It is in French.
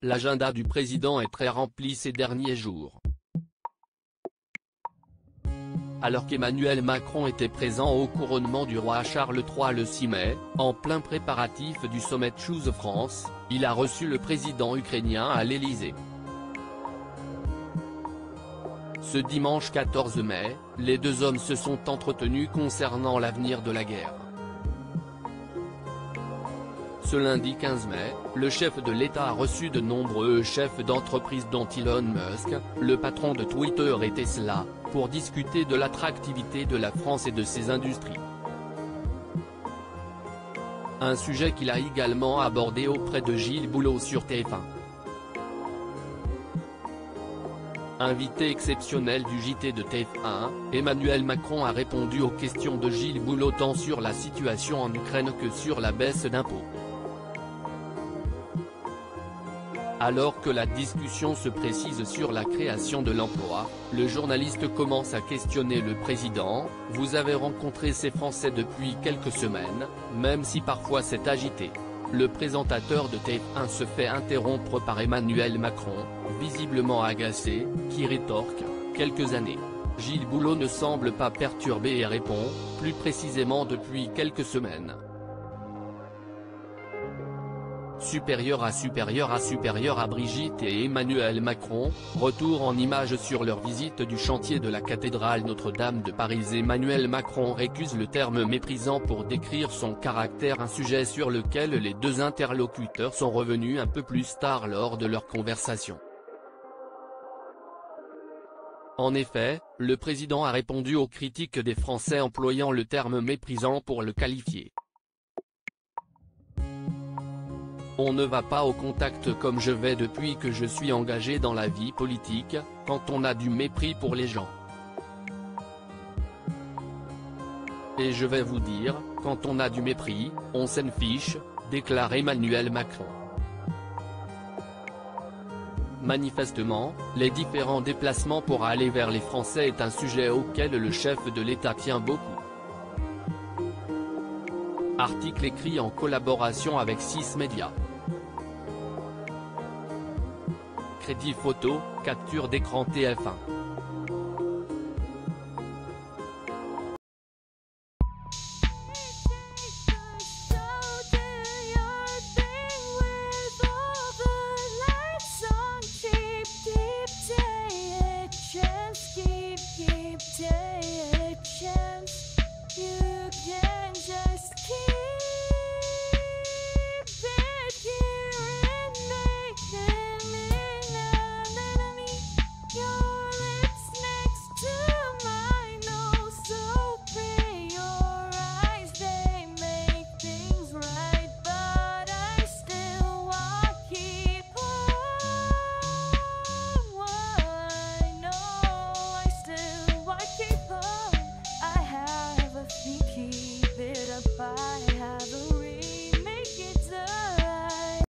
l'agenda du président est très rempli ces derniers jours. Alors qu'Emmanuel Macron était présent au couronnement du roi Charles III le 6 mai, en plein préparatif du sommet Choose France, il a reçu le président ukrainien à l'Élysée. Ce dimanche 14 mai, les deux hommes se sont entretenus concernant l'avenir de la guerre. Ce lundi 15 mai, le chef de l'État a reçu de nombreux chefs d'entreprise dont Elon Musk, le patron de Twitter et Tesla, pour discuter de l'attractivité de la France et de ses industries. Un sujet qu'il a également abordé auprès de Gilles Boulot sur TF1. Invité exceptionnel du JT de TF1, Emmanuel Macron a répondu aux questions de Gilles Boulot tant sur la situation en Ukraine que sur la baisse d'impôts. Alors que la discussion se précise sur la création de l'emploi, le journaliste commence à questionner le président. Vous avez rencontré ces Français depuis quelques semaines, même si parfois c'est agité. Le présentateur de TF1 se fait interrompre par Emmanuel Macron, visiblement agacé, qui rétorque « quelques années ». Gilles Boulot ne semble pas perturbé et répond « plus précisément depuis quelques semaines ». Supérieur à Brigitte et Emmanuel Macron, retour en images sur leur visite du chantier de la cathédrale Notre-Dame de Paris. Emmanuel Macron récuse le terme méprisant pour décrire son caractère, un sujet sur lequel les deux interlocuteurs sont revenus un peu plus tard lors de leur conversation. En effet, le président a répondu aux critiques des Français employant le terme méprisant pour le qualifier. On ne va pas au contact comme je vais depuis que je suis engagé dans la vie politique, quand on a du mépris pour les gens. Et je vais vous dire, quand on a du mépris, on s'en fiche, déclare Emmanuel Macron. Manifestement, les différents déplacements pour aller vers les Français est un sujet auquel le chef de l'État tient beaucoup. Article écrit en collaboration avec 6 médias. Crédit photo, capture d'écran TF1.